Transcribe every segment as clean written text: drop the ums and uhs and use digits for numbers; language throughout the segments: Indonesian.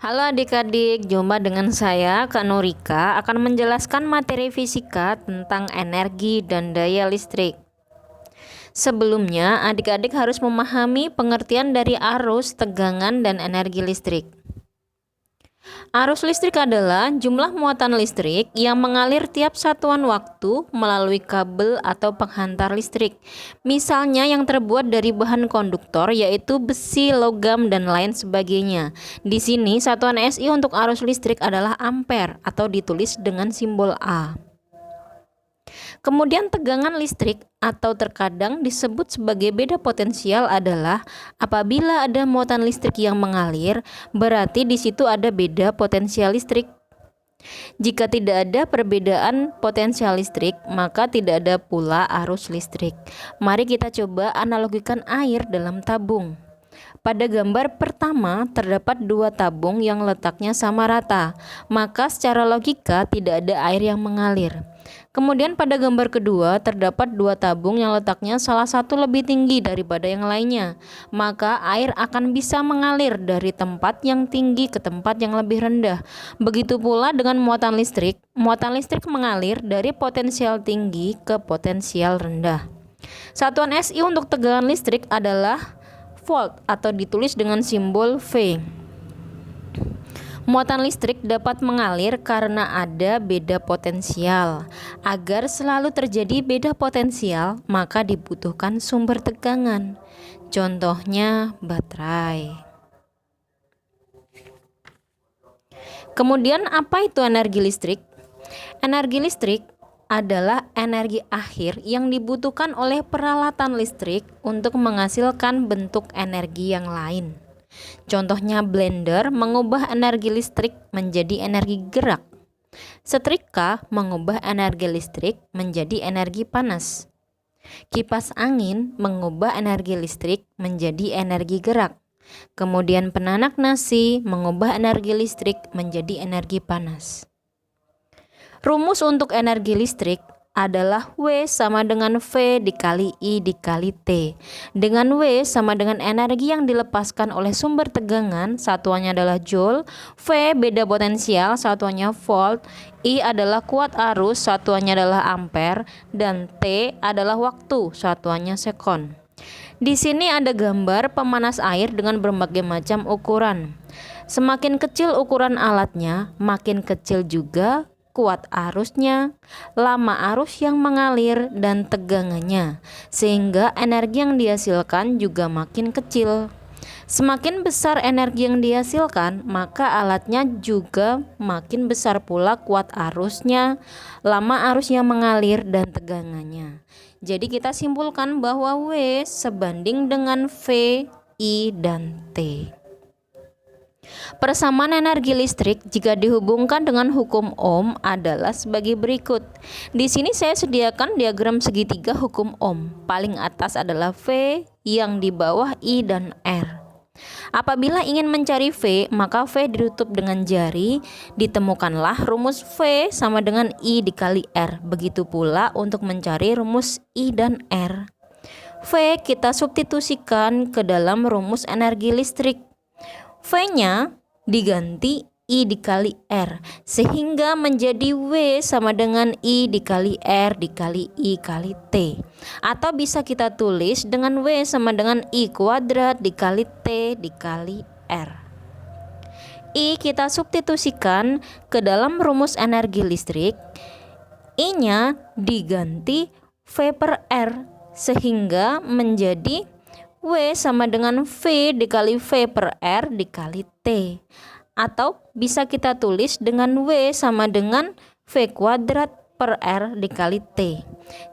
Halo adik-adik, jumpa dengan saya Kak Nurika akan menjelaskan materi fisika tentang energi dan daya listrik. Sebelumnya, adik-adik harus memahami pengertian dari arus, tegangan, dan energi listrik. Arus listrik adalah jumlah muatan listrik yang mengalir tiap satuan waktu melalui kabel atau penghantar listrik. Misalnya yang terbuat dari bahan konduktor yaitu besi, logam, dan lain sebagainya. Di sini satuan SI untuk arus listrik adalah ampere atau ditulis dengan simbol A. Kemudian tegangan listrik atau terkadang disebut sebagai beda potensial adalah apabila ada muatan listrik yang mengalir, berarti di situ ada beda potensial listrik. Jika tidak ada perbedaan potensial listrik, maka tidak ada pula arus listrik. Mari kita coba analogikan air dalam tabung. Pada gambar pertama terdapat dua tabung yang letaknya sama rata, maka secara logika tidak ada air yang mengalir. Kemudian pada gambar kedua terdapat dua tabung yang letaknya salah satu lebih tinggi daripada yang lainnya, maka air akan bisa mengalir dari tempat yang tinggi ke tempat yang lebih rendah. Begitu pula dengan muatan listrik mengalir dari potensial tinggi ke potensial rendah. Satuan SI untuk tegangan listrik adalah volt atau ditulis dengan simbol V. Muatan listrik dapat mengalir karena ada beda potensial. Agar selalu terjadi beda potensial, maka dibutuhkan sumber tegangan. Contohnya baterai. Kemudian apa itu energi listrik? Energi listrik adalah energi akhir yang dibutuhkan oleh peralatan listrik untuk menghasilkan bentuk energi yang lain. Contohnya blender mengubah energi listrik menjadi energi gerak. Setrika mengubah energi listrik menjadi energi panas. Kipas angin mengubah energi listrik menjadi energi gerak. Kemudian penanak nasi mengubah energi listrik menjadi energi panas. Rumus untuk energi listrik adalah W sama dengan V dikali I dikali T. Dengan W sama dengan energi yang dilepaskan oleh sumber tegangan, satuannya adalah joule, V beda potensial, satuannya volt, I adalah kuat arus, satuannya adalah ampere, dan T adalah waktu, satuannya sekon. Di sini ada gambar pemanas air dengan berbagai macam ukuran. Semakin kecil ukuran alatnya, makin kecil juga kuat arusnya, lama arus yang mengalir, dan tegangannya, sehingga energi yang dihasilkan juga makin kecil. Semakin besar energi yang dihasilkan, maka alatnya juga makin besar pula kuat arusnya, lama arus yang mengalir, dan tegangannya. Jadi kita simpulkan bahwa W sebanding dengan V, I, dan T. Persamaan energi listrik jika dihubungkan dengan hukum Ohm adalah sebagai berikut. Di sini saya sediakan diagram segitiga hukum Ohm. Paling atas adalah V, yang di bawah I dan R. Apabila ingin mencari V, maka V ditutup dengan jari, ditemukanlah rumus V sama dengan I dikali R. Begitu pula untuk mencari rumus I dan R. V kita substitusikan ke dalam rumus energi listrik. V-nya diganti I dikali R, sehingga menjadi W sama dengan I dikali R dikali I kali T. Atau bisa kita tulis dengan W sama dengan I kuadrat dikali T dikali R. I kita substitusikan ke dalam rumus energi listrik. I-nya diganti V per R, sehingga menjadi W sama dengan V dikali V per R dikali T. Atau bisa kita tulis dengan W sama dengan V kuadrat per R dikali T.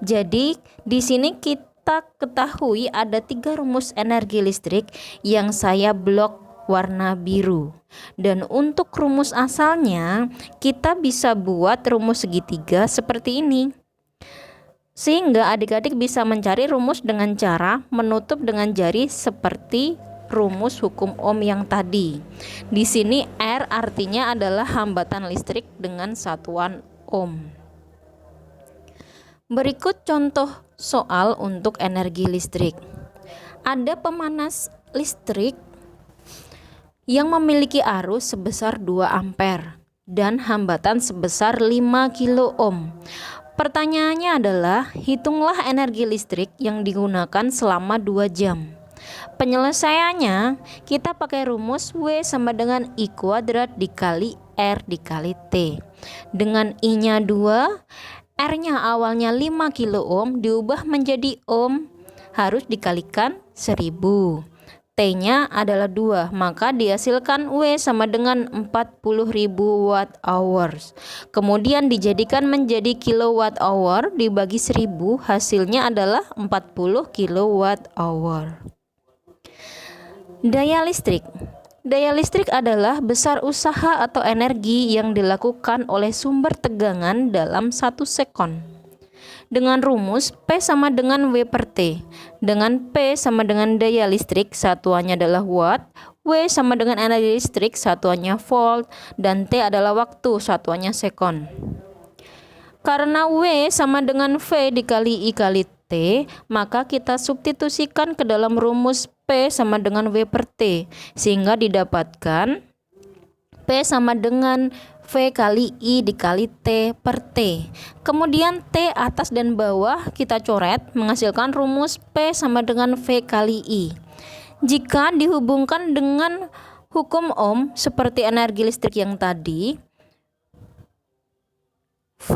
Jadi di sini kita ketahui ada 3 rumus energi listrik yang saya blok warna biru. Dan untuk rumus asalnya kita bisa buat rumus segitiga seperti ini. Sehingga adik-adik bisa mencari rumus dengan cara menutup dengan jari seperti rumus hukum Ohm yang tadi. Di sini R artinya adalah hambatan listrik dengan satuan Ohm. Berikut contoh soal untuk energi listrik. Ada pemanas listrik yang memiliki arus sebesar 2 ampere dan hambatan sebesar 5 kilo ohm. Pertanyaannya adalah, hitunglah energi listrik yang digunakan selama 2 jam. Penyelesaiannya, kita pakai rumus W sama dengan I kuadrat dikali R dikali T. Dengan I-nya 2, R-nya awalnya 5 kilo ohm diubah menjadi ohm, harus dikalikan 1000. T-nya adalah 2, maka dihasilkan W sama dengan 40.000 watt hours. Kemudian dijadikan menjadi kilowatt hour dibagi 1000, hasilnya adalah 40 kilowatt hour. Daya listrik. Daya listrik adalah besar usaha atau energi yang dilakukan oleh sumber tegangan dalam 1 sekon. Dengan rumus P sama dengan W per T. Dengan P sama dengan daya listrik, satuannya adalah watt, W sama dengan energi listrik, satuannya volt, dan T adalah waktu, satuannya sekon. Karena W sama dengan V dikali I kali T, maka kita substitusikan ke dalam rumus P sama dengan W per T, sehingga didapatkan P sama dengan V kali I dikali T per T. Kemudian T atas dan bawah kita coret, menghasilkan rumus P sama dengan V kali I. Jika dihubungkan dengan hukum Ohm seperti energi listrik yang tadi, V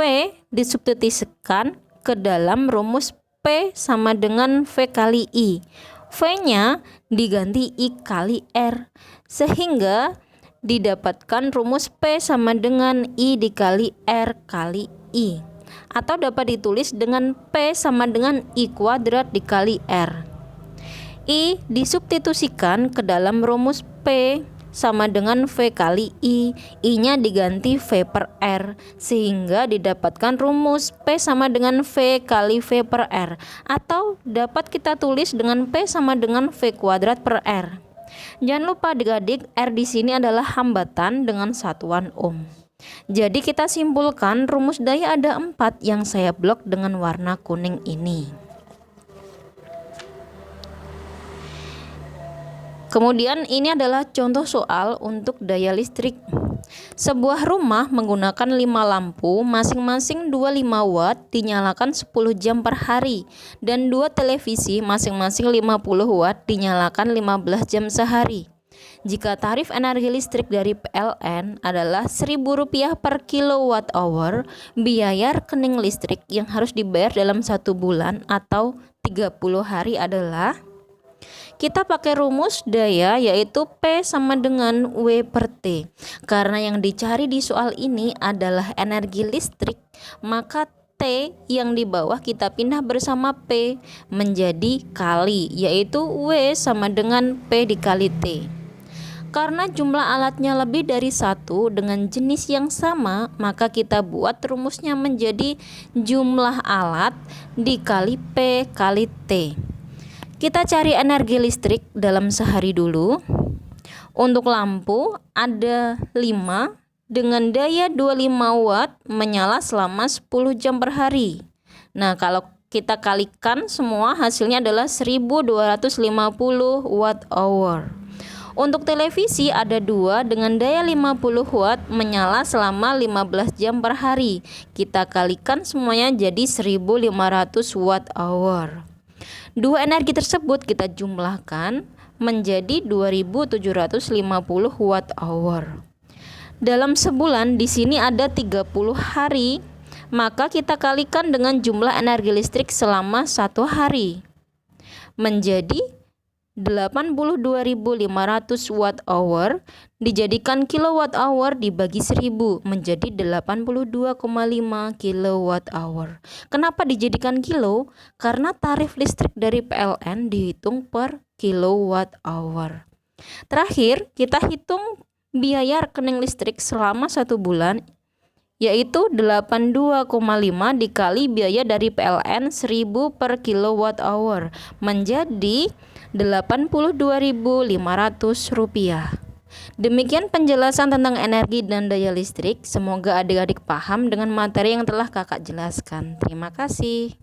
disubstitusikan ke dalam rumus P sama dengan V kali I. V-nya diganti I kali R, sehingga didapatkan rumus P sama dengan I dikali R kali I. Atau dapat ditulis dengan P sama dengan I kuadrat dikali R. I disubstitusikan ke dalam rumus P sama dengan V kali I-nya diganti V per R, sehingga didapatkan rumus P sama dengan V kali V per R, atau dapat kita tulis dengan P sama dengan V kuadrat per R. Jangan lupa adik-adik, R di sini adalah hambatan dengan satuan ohm. Jadi kita simpulkan rumus daya ada 4 yang saya blok dengan warna kuning ini. Kemudian ini adalah contoh soal untuk daya listrik. Sebuah rumah menggunakan 5 lampu masing-masing 25 watt dinyalakan 10 jam per hari, dan 2 televisi masing-masing 50 watt dinyalakan 15 jam sehari. Jika tarif energi listrik dari PLN adalah Rp1.000 per kilowatt hour, biaya rekening listrik yang harus dibayar dalam 1 bulan atau 30 hari adalah, kita pakai rumus daya yaitu P sama dengan W per T. Karena yang dicari di soal ini adalah energi listrik, maka T yang di bawah kita pindah bersama P menjadi kali, yaitu W sama dengan P dikali T. Karena jumlah alatnya lebih dari 1 dengan jenis yang sama, maka kita buat rumusnya menjadi jumlah alat dikali P kali T. Kita cari energi listrik dalam sehari dulu. Untuk lampu ada 5 dengan daya 25 watt menyala selama 10 jam per hari. Nah, kalau kita kalikan semua hasilnya adalah 1250 watt hour. Untuk televisi ada 2 dengan daya 50 watt menyala selama 15 jam per hari. Kita kalikan semuanya jadi 1500 watt hour. 2 energi tersebut kita jumlahkan menjadi 2750 watt hour. Dalam sebulan di sini ada 30 hari, maka kita kalikan dengan jumlah energi listrik selama 1 hari menjadi 82.500 watt hour, dijadikan kilowatt hour dibagi 1000 menjadi 82,5 kilowatt hour. Kenapa dijadikan kilo? Karena tarif listrik dari PLN dihitung per kilowatt hour. Terakhir, kita hitung biaya rekening listrik selama 1 bulan, yaitu 82,5 dikali biaya dari PLN 1000 per kilowatt hour menjadi Rp82.500. Demikian penjelasan tentang energi dan daya listrik. Semoga adik-adik paham dengan materi yang telah kakak jelaskan. Terima kasih.